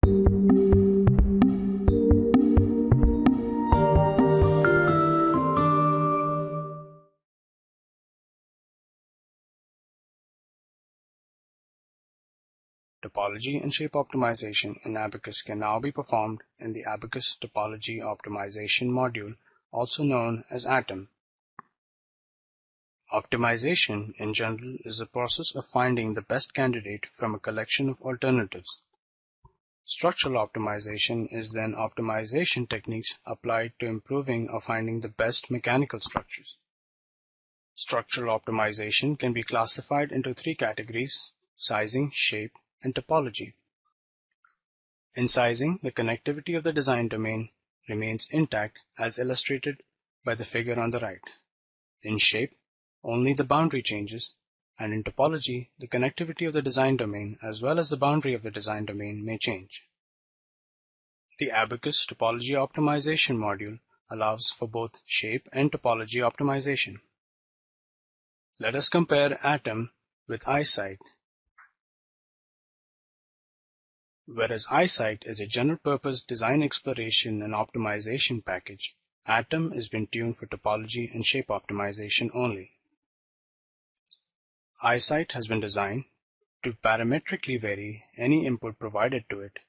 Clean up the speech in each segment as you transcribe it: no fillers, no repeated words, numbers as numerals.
Topology and shape optimization in ABAQUS can now be performed in the ABAQUS Topology Optimization module, also known as ATOM. Optimization, in general, is the process of finding the best candidate from a collection of alternatives. Structural optimization is then optimization techniques applied to improving or finding the best mechanical structures. Structural optimization can be classified into three categories: sizing, shape, and topology. In sizing, the connectivity of the design domain remains intact as illustrated by the figure on the right. In shape, only the boundary changes, and in topology, the connectivity of the design domain as well as the boundary of the design domain may change. The ABAQUS Topology Optimization module allows for both shape and topology optimization. Let us compare ATOM with EyeSight. Whereas EyeSight is a general-purpose design exploration and optimization package, ATOM has been tuned for topology and shape optimization only. EyeSight has been designed to parametrically vary any input provided to it,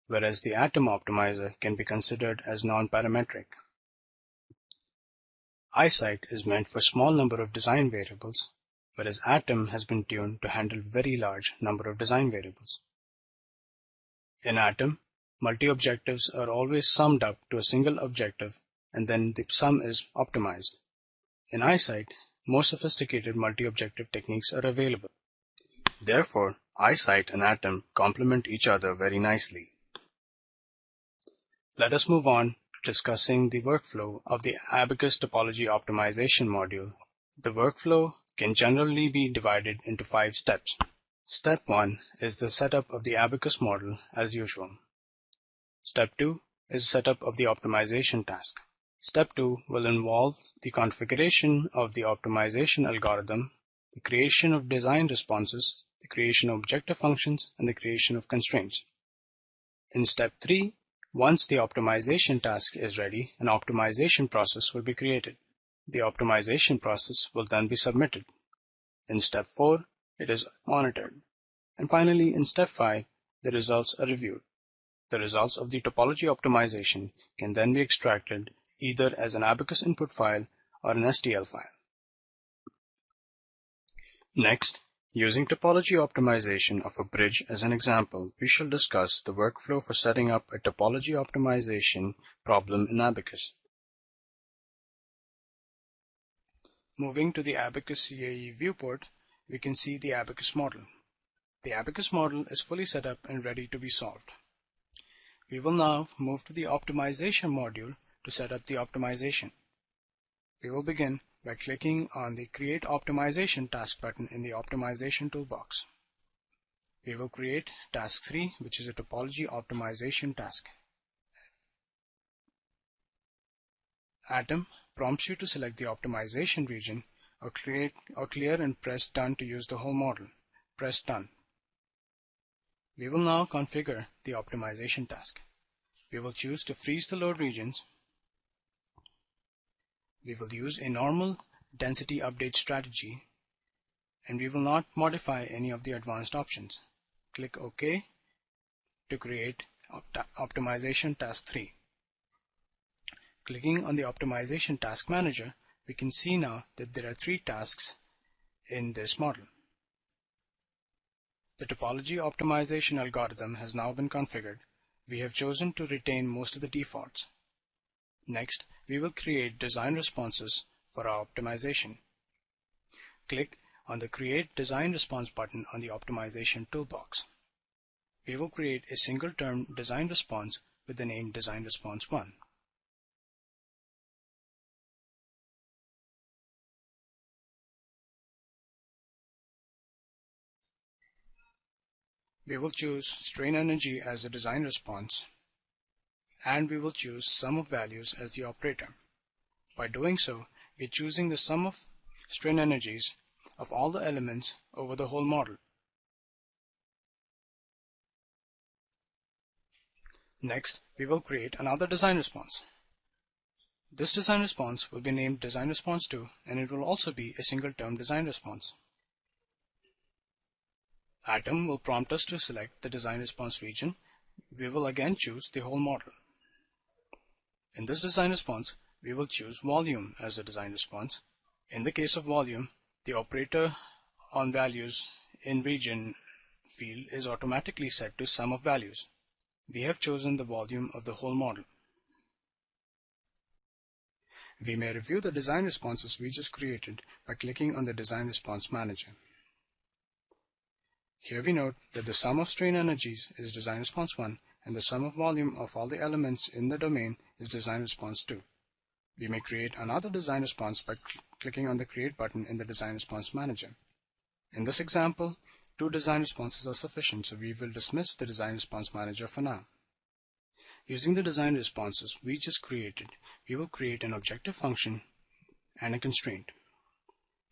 whereas the ATOM optimizer can be considered as non-parametric. EyeSight is meant for a small number of design variables, whereas ATOM has been tuned to handle very large number of design variables. In ATOM, multi-objectives are always summed up to a single objective and then the sum is optimized. In EyeSight, more sophisticated multi-objective techniques are available. Therefore, EyeSight and ATOM complement each other very nicely. Let us move on to discussing the workflow of the ABAQUS Topology Optimization module. The workflow can generally be divided into 5 steps. Step 1 is the setup of the ABAQUS model as usual. Step 2 is the setup of the optimization task. Step 2 will involve the configuration of the optimization algorithm, the creation of design responses, the creation of objective functions, and the creation of constraints. In Step 3, once the optimization task is ready, an optimization process will be created. The optimization process will then be submitted. In Step 4, it is monitored. And finally, in Step 5, the results are reviewed. The results of the topology optimization can then be extracted either as an ABAQUS input file or an STL file. Next, using topology optimization of a bridge as an example, we shall discuss the workflow for setting up a topology optimization problem in ABAQUS. Moving to the ABAQUS CAE viewport, we can see the ABAQUS model. The ABAQUS model is fully set up and ready to be solved. We will now move to the optimization module to set up the optimization. We will begin by clicking on the Create Optimization Task button in the Optimization toolbox. We will create Task 3, which is a topology optimization task. ATOM prompts you to select the optimization region or clear and press Done to use the whole model. Press Done. We will now configure the optimization task. We will choose to freeze the load regions. We will use a normal density update strategy, and we will not modify any of the advanced options. Click OK to create optimization task 3. Clicking on the optimization task manager, we can see now that there are 3 tasks in this model. The topology optimization algorithm has now been configured. We have chosen to retain most of the defaults. Next, we will create design responses for our optimization. Click on the Create Design Response button on the Optimization toolbox. We will create a single-term design response with the name Design Response 1. We will choose strain energy as the design response, and we will choose sum of values as the operator. By doing so, we are choosing the sum of strain energies of all the elements over the whole model. Next, we will create another design response. This design response will be named Design Response 2, and it will also be a single-term design response. Atom will prompt us to select the design response region. We will again choose the whole model. In this design response, we will choose volume as a design response. In the case of volume, the operator on values in region field is automatically set to sum of values. We have chosen the volume of the whole model. We may review the design responses we just created by clicking on the Design Response Manager. Here we note that the sum of strain energies is Design Response 1 and the sum of volume of all the elements in the domain is Design Response 2. We may create another design response by clicking on the Create button in the Design Response Manager. In this example, 2 design responses are sufficient, so we will dismiss the Design Response Manager for now. Using the design responses we just created, we will create an objective function and a constraint.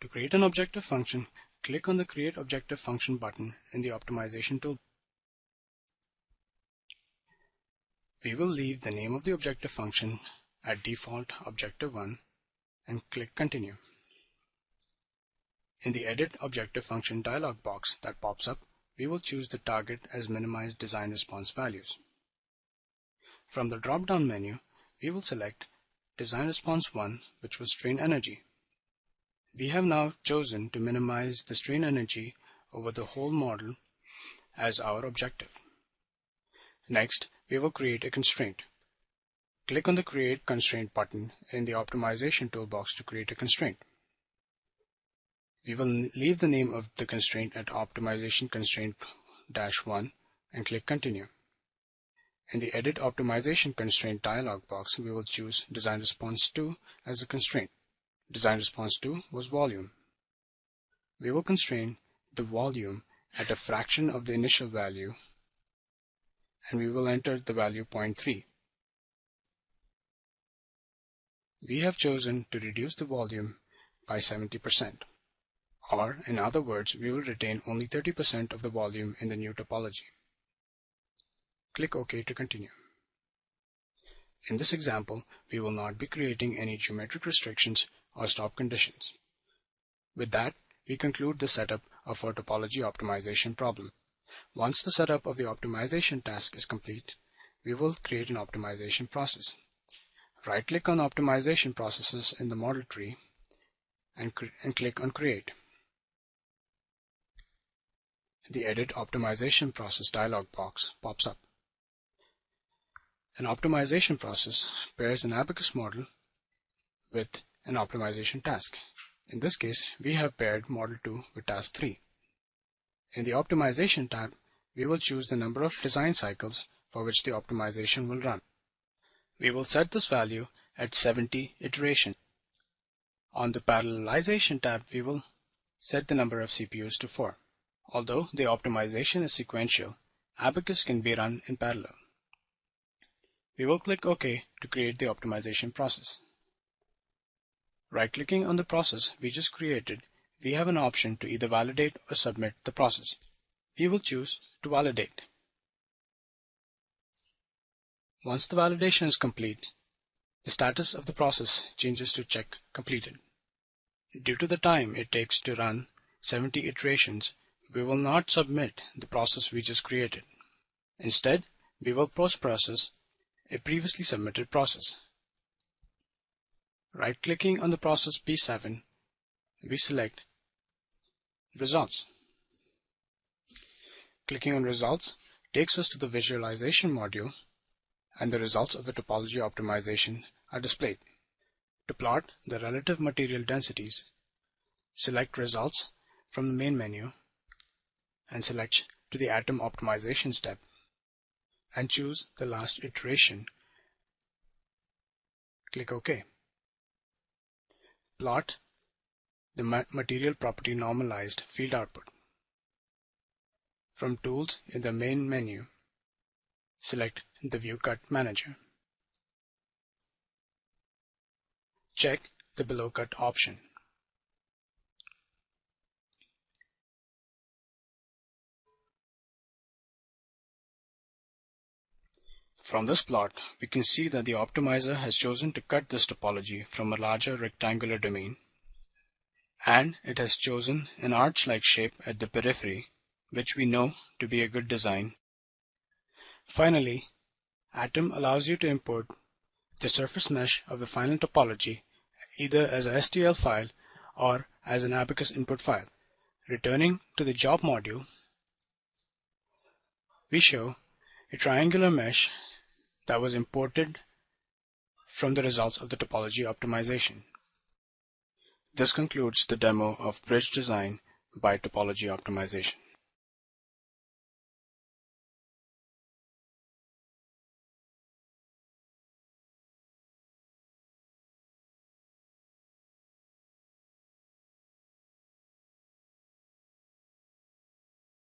To create an objective function, click on the Create Objective Function button in the Optimization tool. We will leave the name of the objective function at default Objective1 and click Continue. In the Edit Objective Function dialog box that pops up, we will choose the target as Minimize Design Response Values. From the drop-down menu, we will select Design Response 1, which was strain energy. We have now chosen to minimize the strain energy over the whole model as our objective. Next, we will create a constraint. Click on the Create Constraint button in the Optimization toolbox to create a constraint. We will leave the name of the constraint at Optimization Constraint-1 and click Continue. In the Edit Optimization Constraint dialog box, we will choose Design Response 2 as a constraint. Design Response 2 was volume. We will constrain the volume at a fraction of the initial value, and we will enter the value 0.3. We have chosen to reduce the volume by 70%. Or, in other words, we will retain only 30% of the volume in the new topology. Click OK to continue. In this example, we will not be creating any geometric restrictions or stop conditions. With that, we conclude the setup of our topology optimization problem. Once the setup of the optimization task is complete, we will create an optimization process. Right-click on optimization processes in the model tree and click on Create. The Edit Optimization Process dialog box pops up. An optimization process pairs an ABAQUS model with an optimization task. In this case, we have paired Model 2 with Task 3. In the Optimization tab, we will choose the number of design cycles for which the optimization will run. We will set this value at 70 iterations. On the Parallelization tab, we will set the number of CPUs to 4. Although the optimization is sequential, ABAQUS can be run in parallel. We will click OK to create the optimization process. Right-clicking on the process we just created, we have an option to either validate or submit the process. We will choose to validate. Once the validation is complete, the status of the process changes to check completed. Due to the time it takes to run 70 iterations, we will not submit the process we just created. Instead, we will post-process a previously submitted process. Right-clicking on the process P7, we select Results. Clicking on Results takes us to the Visualization module, and the results of the topology optimization are displayed. To plot the relative material densities, select Results from the main menu and select to the Atom Optimization step and choose the last iteration. Click OK. Plot the material property normalized field output. From Tools in the main menu, select the View Cut Manager. Check the Below Cut option. From this plot, we can see that the optimizer has chosen to cut this topology from a larger rectangular domain, and it has chosen an arch-like shape at the periphery, which we know to be a good design. Finally, Atom allows you to import the surface mesh of the final topology either as a STL file or as an ABAQUS input file. Returning to the job module, we show a triangular mesh that was imported from the results of the topology optimization. This concludes the demo of bridge design by topology optimization.